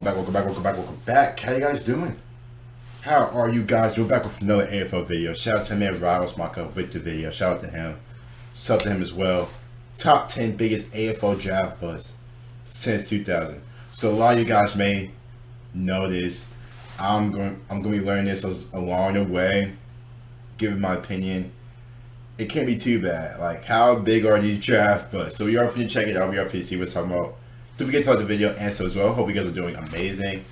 Welcome back. How you guys doing? How are you guys doing? Back with another AFL video. Shout out to man Riles Maka with the video. Shout out to him. Sub to him as well. Top 10 biggest AFL draft busts since 2000. So a lot of you guys may know this. I'm going to be learning this along the way. Giving my opinion. It can't be too bad. Like, how big are these draft busts? So we are going to check it out. We are going to see what's talking about. Don't forget to like the video and so as well. Hope you guys are doing amazing,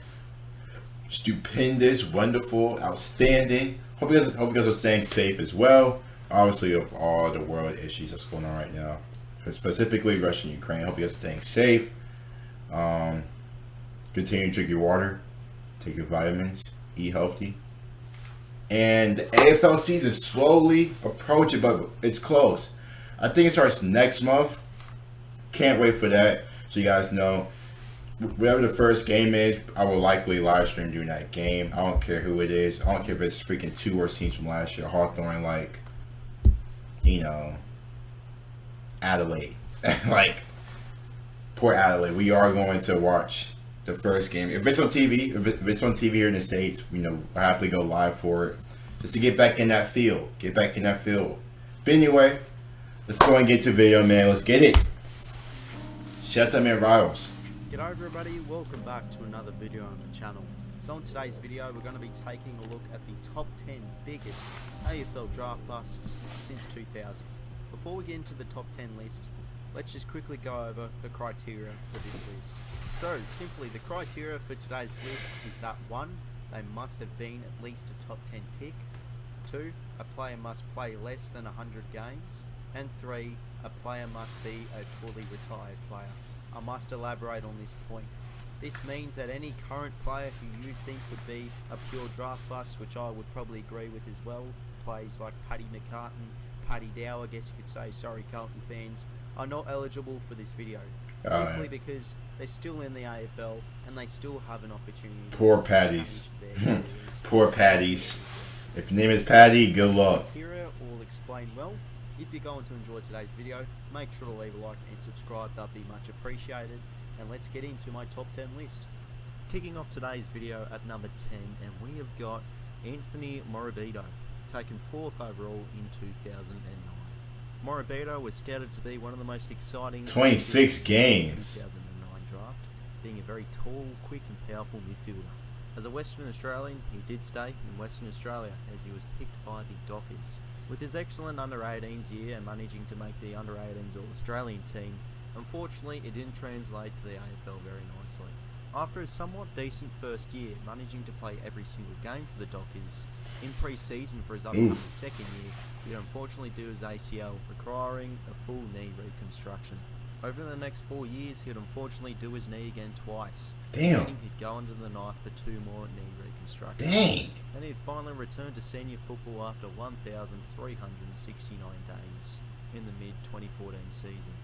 stupendous, wonderful, outstanding. Hope you guys are staying safe as well. Obviously, of all the world issues that's going on right now, specifically Russia and Ukraine. Hope you guys are staying safe. Continue to drink your water, take your vitamins, eat healthy. And the AFL season slowly approaching, but it's close. I think it starts next month. Can't wait for that. So you guys know, whatever the first game is, I will likely live stream during that game. I don't care who it is. I don't care if it's freaking two worst teams from last year. Hawthorne, like, Adelaide. Like, poor Adelaide. We are going to watch the first game. If it's on TV, if it's on TV here in the States, I'll happily go live for it. Just to get back in that field. But anyway, let's go and get to the video, man. Let's get it. Shout out to man Riles. G'day everybody, welcome back to another video on the channel. So in today's video we're going to be taking a look at the top 10 biggest AFL draft busts since 2000. Before we get into the top 10 list, let's just quickly go over the criteria for this list. So simply the criteria for today's list is that 1. They must have been at least a top 10 pick. 2. A player must play less than 100 games. And 3. A player must be a fully retired player. I must elaborate on this point. This means that any current player who you think would be a pure draft bust, which I would probably agree with as well, players like Paddy McCartan, Paddy Dow, I guess you could say, sorry Carlton fans, are not eligible for this video. Simply because they're still in the AFL and they still have an opportunity. Poor Paddies. Poor Paddies. If your name is Paddy, good luck. Criteria will explain well. If you're going to enjoy today's video, make sure to leave a like and subscribe, that'd be much appreciated. And let's get into my top 10 list. Kicking off today's video at number 10, and we have got Anthony Morabito, taken 4th overall in 2009. Morabito was scouted to be one of the most exciting 26 games 2009 draft, being a very tall, quick and powerful midfielder. As a Western Australian, he did stay in Western Australia as he was picked by the Dockers. With his excellent under-18s year and managing to make the under-18s All-Australian team, unfortunately it didn't translate to the AFL very nicely. After a somewhat decent first year, managing to play every single game for the Dockers, in pre-season for his upcoming second year, he would unfortunately do his ACL, requiring a full knee reconstruction. Over the next 4 years, he would unfortunately do his knee again twice. Damn. Meaning he'd go under the knife for 2 more knee reconstructions. Dang. And he'd finally return to senior football after 1,369 days in the mid-2014 season.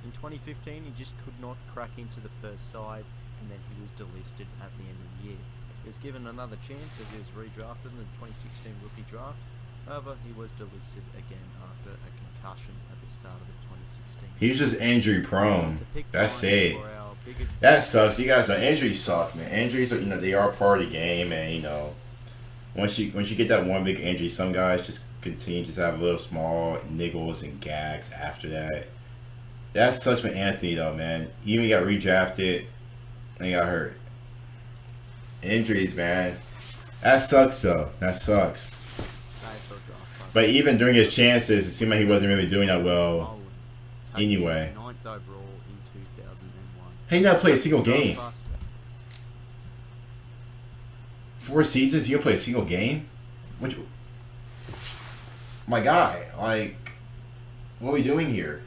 In 2015, he just could not crack into the first side, and then he was delisted at the end of the year. He was given another chance as he was redrafted in the 2016 rookie draft. However, he was delisted again after a concussion at the start of the 2016. He's just injury prone. That's it. That sucks. You guys know injuries suck, man. Injuries are, they are part of the game, and once you get that one big injury, some guys just continue to have little small niggles and gags after that. That sucks for Anthony though, man. He even got redrafted and got hurt. Injuries, man. That sucks though. That sucks. But even during his chances, it seemed like he wasn't really doing that well. Anyway. 9th overall in 2001. He never played a single game. 4 seasons, you don't play a single game? My guy, like, what are we doing here?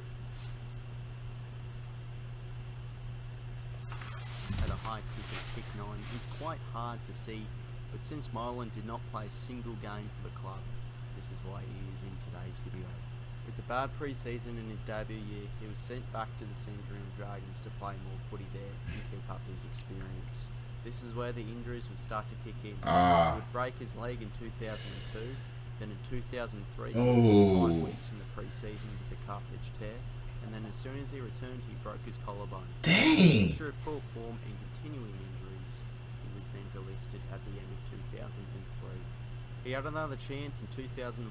At a high kick of kick 9 is quite hard to see, but since Molan did not play a single game for the club, this is why he is in today's video. With a bad pre-season in his debut year, he was sent back to the Sandringham Dragons to play more footy there and keep up his experience. This is where the injuries would start to kick in. He would break his leg in 2002, then in 2003 he was 5 weeks in the pre-season with a cartilage tear, and then as soon as he returned he broke his collarbone. Dang! After a poor form and continuing injuries, then delisted at the end of 2003. He had another chance in 2004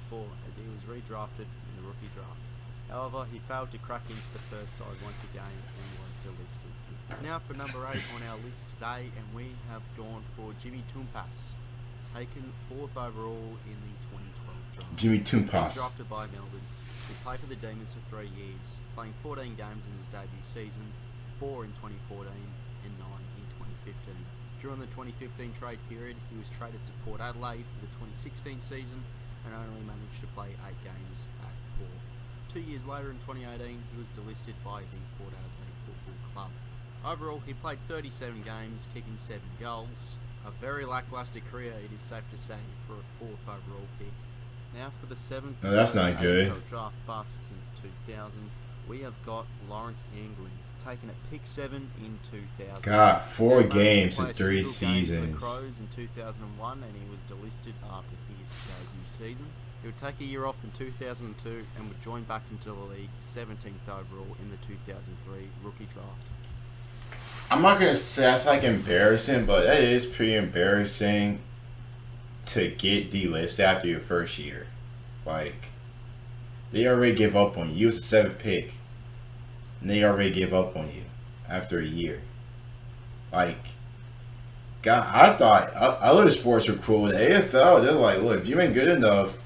as he was redrafted in the rookie draft. However, he failed to crack into the first side once again and was delisted. Now for number 8 on our list today, and we have gone for Jimmy Toumpas, taken 4th overall in the 2012 draft. Jimmy Toumpas. Drafted by Melbourne. He played for the Demons for 3 years, playing 14 games in his debut season, 4 in 2014 and 9 in 2015. During the 2015 trade period, he was traded to Port Adelaide for the 2016 season and only managed to play 8 games at Port. 2 years later in 2018, he was delisted by the Port Adelaide Football Club. Overall, he played 37 games, kicking 7 goals. A very lacklustre career, it is safe to say, for a 4th overall pick. Now for the 7th no, that's not good. AFL draft bust since 2000, we have got Lawrence Angwin, taken at pick 7 in 2000. God, 4 He games in played 3 a single game for seasons. the Crows in 2001, and he was delisted after his debut season. He would take a year off in 2002 and would join back into the league 17th overall in the 2003 rookie draft. I'm not gonna say that's like embarrassing, but it is pretty embarrassing to get delisted after your first year. Like, they already give up on you. You was the 7th pick, and they already give up on you after a year. Like, God, I thought other sports were cool. The AFL, they're like, look, if you ain't good enough,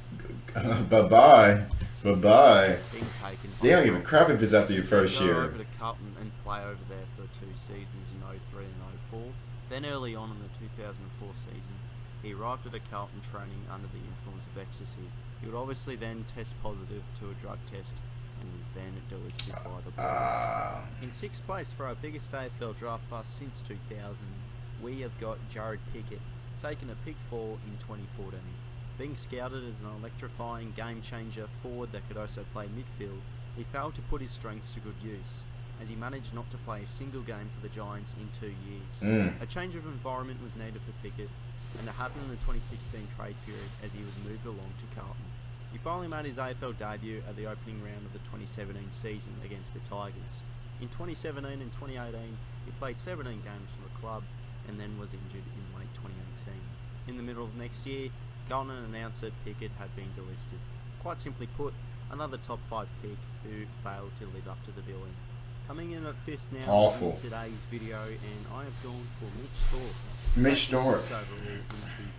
bye-bye. Bye-bye. Being taken They don't give a crap if it's after your first go year. over to Carlton and play over there for 2 seasons in 03 and 04. Then early on in the 2004 season, he arrived at a Carlton training under the influence of ecstasy. He would obviously then test positive to a drug test and was then delisted by the Blues. In 6th place for our biggest AFL draft bust since 2000, we have got Jared Pickett, taken at pick 4 in 2014. Being scouted as an electrifying game-changer forward that could also play midfield, he failed to put his strengths to good use, as he managed not to play a single game for the Giants in 2 years. A change of environment was needed for Pickett, and it happened in the 2016 trade period as he was moved along to Carlton. He finally made his AFL debut at the opening round of the 2017 season against the Tigers. In 2017 and 2018, he played 17 games for the club and then was injured in late 2018. In the middle of next year, Carlton announced that Pickett had been delisted. Quite simply put, another top 5 pick who failed to live up to the billing. Coming in at 5th now Awful. in today's video, and I have gone for Mitch Thorpe. Mitch Thorpe. Overall in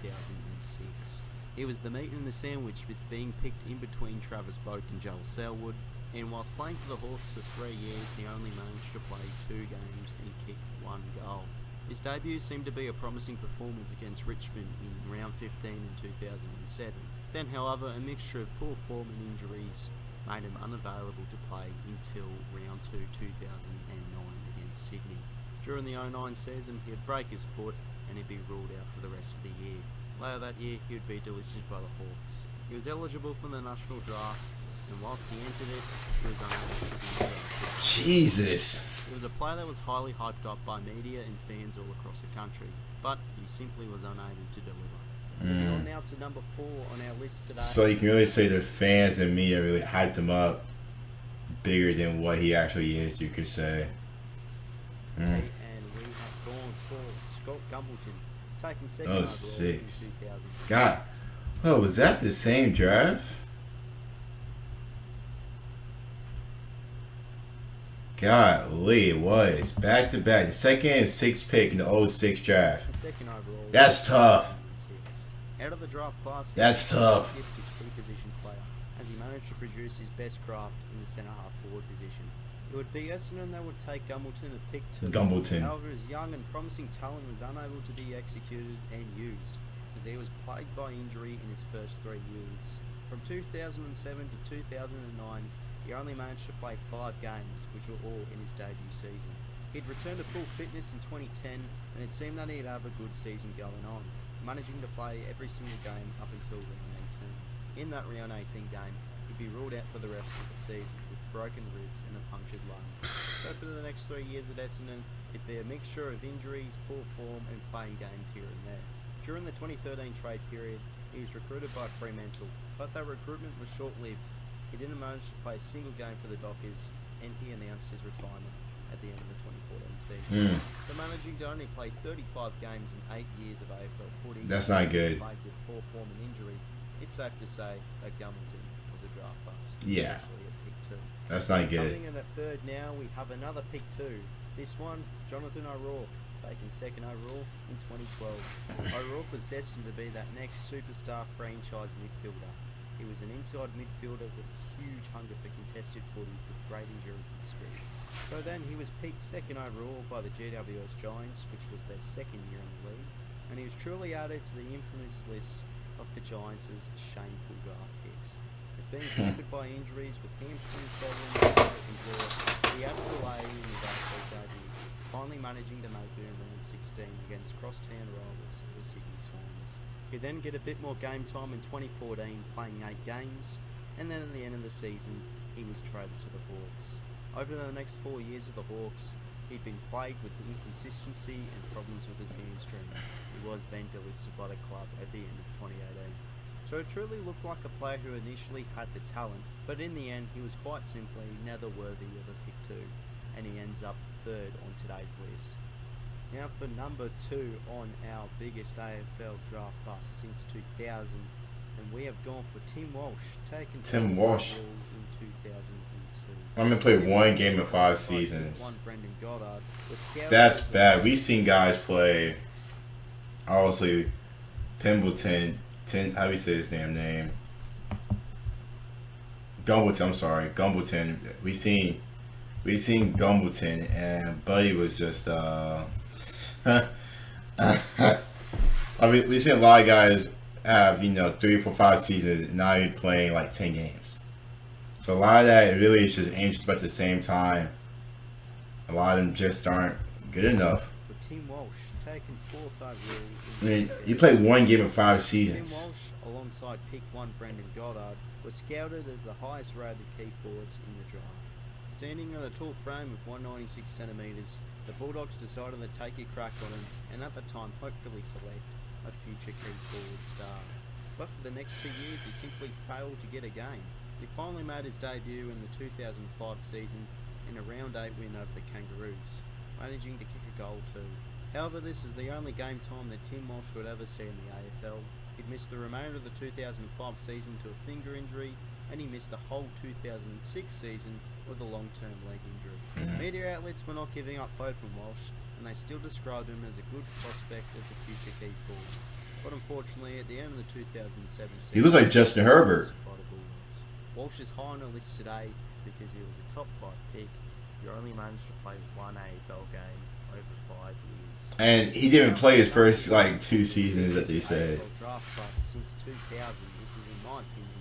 2006. He was the meat in the sandwich, with being picked in between Travis Boak and Joel Selwood, and whilst playing for the Hawks for 3 years, he only managed to play 2 games and kick 1 goal. His debut seemed to be a promising performance against Richmond in round 15 in 2007. Then, however, a mixture of poor form and injuries made him unavailable to play until round 2 2009 against Sydney. During the 09 season, he would break his foot and he'd be ruled out for the rest of the year. Later that year, he would be delisted by the Hawks. He was eligible for the national draft, and whilst he entered it, he was unable to be drafted. Jesus. He was a player that was highly hyped up by media and fans all across the country, but he simply was unable to deliver. Moving on now to number 4 on our list today. So you can really say the fans and media really hyped him up bigger than what he actually is, you could say. And we have gone for Scott Gumbleton, taking 2nd overall in 06. 2000. God. Oh, was that the same draft? Golly, it was. Back to back. The 2nd and 6th pick in the 06 draft. 2nd overall. That's tough. Out of the draft class, That's tough. He was a key position player, as he managed to produce his best craft in the centre half forward position. It would be Essendon that would take Gumbleton at pick 2. Gumbleton. However, his young and promising talent was unable to be executed and used, as he was plagued by injury in his first 3 years. From 2007 to 2009, he only managed to play 5 games, which were all in his debut season. He'd returned to full fitness in 2010, and it seemed that he'd have a good season going on, managing to play every single game up until round 18. In that round 18 game, he'd be ruled out for the rest of the season with broken ribs and a punctured lung. So for the next 3 years at Essendon, it'd be a mixture of injuries, poor form and playing games here and there. During the 2013 trade period, he was recruited by Fremantle, but that recruitment was short-lived. He didn't manage to play a single game for the Dockers, and he announced his retirement. at the end of the 2014 season. Mm. So managing to only play 35 games in 8 years of AFL footy, That's not good. played with poor form and injury, it's safe to say that Gumbleton was a draft bust. Yeah. Especially at pick 2. That's not good. Coming in at third now, we have another pick 2. This one, Jonathan O'Rourke, taken second overall in 2012. O'Rourke was destined to be that next superstar franchise midfielder. He was an inside midfielder with huge hunger for contested footy with great endurance and speed. So then he was picked second overall by the GWS Giants, which was their second year in the league, and he was truly added to the infamous list of the Giants' shameful draft picks. Being hampered by injuries with hamstring problems and jaw, he had to delay in his AFL debut, finally managing to make it in round 16 against crosstown rivals the Sydney Swans. He then get a bit more game time in 2014, playing 8 games, and then at the end of the season, he was traded to the Hawks. Over the next 4 years with the Hawks, he'd been plagued with inconsistency and problems with his hamstring. He was then delisted by the club at the end of 2018. So it truly looked like a player who initially had the talent, but in the end he was quite simply never worthy of a pick 2, and he ends up third on today's list. Now for number 2 on our biggest AFL draft bust since 2000, and we have gone for Tim Walsh, taken Tim Walsh in 2002. I'm gonna play one game in 5 seasons. One Brendan Goddard was scouted. That's bad. We've seen guys play. Obviously, Pimbleton. How do you say his damn name? Gumbleton. I'm sorry, Gumbleton. We seen Gumbleton, and Buddy was just. I mean, we've seen a lot of guys have 3, 4, 5 seasons, and now you're playing like 10 games. So a lot of that really is just anxious, but at the same time, a lot of them just aren't good enough. For Tim Walsh, taken 4th overall. I mean, you played one game in 5 seasons. Tim Walsh, alongside pick 1 Brendan Goddard, was scouted as the highest rated key forwards in the draft. Standing on a tall frame of 196 centimetres, the Bulldogs decided to take a crack on him and at the time hopefully select a future key forward star. But for the next 2 years he simply failed to get a game. He finally made his debut in the 2005 season in a round 8 win over the Kangaroos, managing to kick a goal too. However, this was the only game time that Tim Walsh would ever see in the AFL. He'd missed the remainder of the 2005 season to a finger injury, and he missed the whole 2006 season with a long-term leg injury. Media outlets were not giving up hope on Walsh, and they still described him as a good prospect as a future key forward. But unfortunately, at the end of the 2007 season, he looks like Justin Herbert. Walsh is high on the list today because he was a top 5 pick. He only managed to play 1 AFL game over 5 years. And he didn't play his first 2 seasons that they said. AFL draft bust since 2000. This is, in my opinion,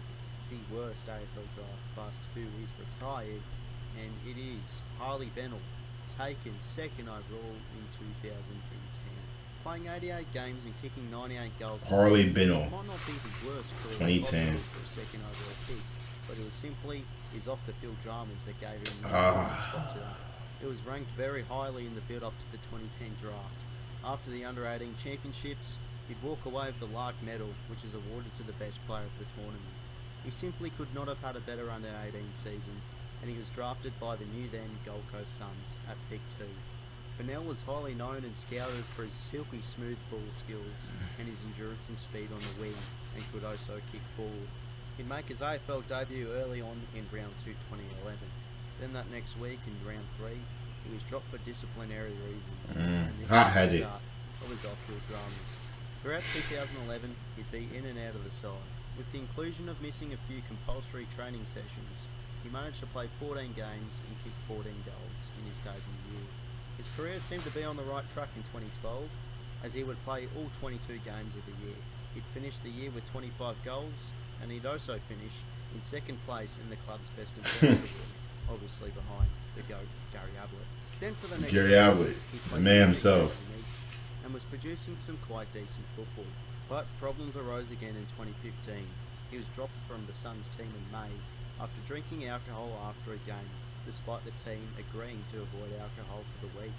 the worst AFL draft bust who is retired, and it is Harley Bennell, taken 2nd overall in 2010. Playing 88 games and kicking 98 goals. Harley Bennell, might not be the worst career 2010. for a 2nd overall pick, but it was simply his off-the-field dramas that gave him the spot today. It was ranked very highly in the build-up to the 2010 draft. After the Under-18 Championships, he'd walk away with the Lark Medal, which is awarded to the best player of the tournament. He simply could not have had a better Under-18 season, and he was drafted by the new then Gold Coast Suns at pick 2. Bennell was highly known and scouted for his silky smooth ball skills and his endurance and speed on the wing, and could also kick forward. He'd make his AFL debut early on in round 2 2011. Then that next week in round 3, he was dropped for disciplinary reasons. And this Hot-headed. was the start of his off-field dramas. Throughout 2011, he'd be in and out of the side. With the inclusion of missing a few compulsory training sessions, he managed to play 14 games and kick 14 goals in his debut year. His career seemed to be on the right track in 2012, as he would play all 22 games of the year. He'd finish the year with 25 goals, and he'd also finish in 2nd place in the club's best appearance award, obviously behind the GOAT Gary Ablett. Then for the next Gary Ablett, the man himself, and was producing some quite decent football. But problems arose again in 2015. He was dropped from the Suns team in May after drinking alcohol after a game, despite the team agreeing to avoid alcohol for the week.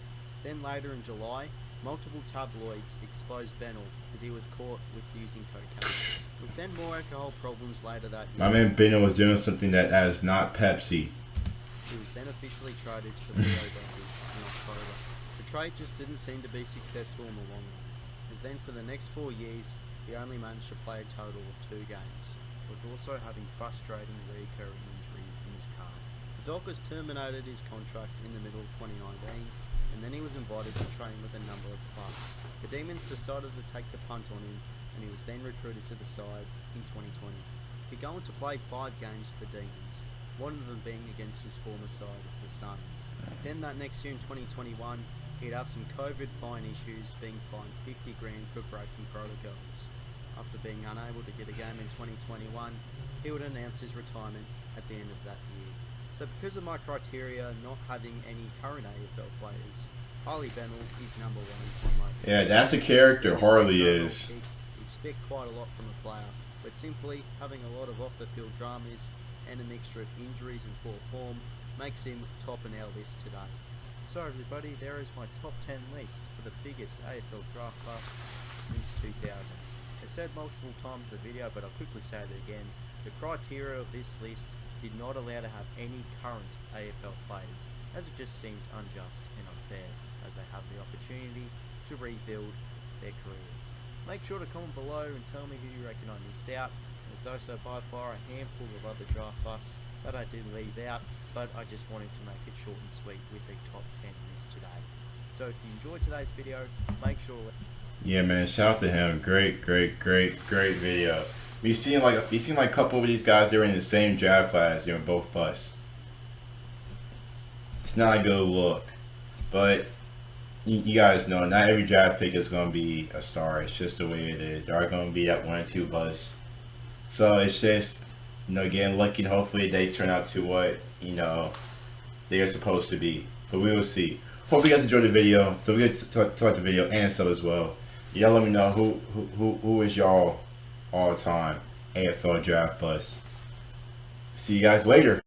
Then later in July, multiple tabloids exposed Bennell as he was caught with using cocaine. With then more alcohol problems later that year. my man Bennell was doing something that is not Pepsi. He was then officially traded to the Rio Broncos in October. The trade just didn't seem to be successful in the long run, as then for the next 4 years, he only managed to play a total of 2 games, with also having frustrating recurring injuries in his calf. The Dockers terminated his contract in the middle of 2019, and then he was invited to train with a number of clubs. The Demons decided to take the punt on him, and he was then recruited to the side in 2020. He'd go on to play 5 games for the Demons, one of them being against his former side, the Suns. Then that next year in 2021, he'd have some COVID fine issues, being fined 50 grand for breaking protocols. After being unable to get a game in 2021, he would announce his retirement at the end of that year. So because of my criteria not having any current AFL players, Harley Bennell is number 1 on my list. Yeah, that's a character, Harley is. You expect quite a lot from a player, but simply having a lot of off-the-field dramas and a mixture of injuries and poor form makes him top in our list today. So everybody, there is my top 10 list for the biggest AFL draft busts since 2000. I said multiple times in the video, but I'll quickly say it again. The criteria of this list did not allow to have any current AFL players, as it just seemed unjust and unfair, as they have the opportunity to rebuild their careers. Make sure to comment below and tell me who you reckon I missed out. There's also by far a handful of other draft busts that I did leave out, but I just wanted to make it short and sweet with the top 10 list today. So if you enjoyed today's video, make sure... Yeah, man, shout out to him. Great video. We seen like a couple of these guys. They were in the same draft class. They were both busts. It's not a good look, but you guys know not every draft pick is gonna be a star. It's just the way it is. There are gonna be that 1 or 2 busts. So it's just, getting lucky, and hopefully they turn out to what they are supposed to be. But we will see. Hope you guys enjoyed the video. Don't forget to like the video and sub as well. Y'all let me know who is y'all all-time AFL draft bust. See you guys later.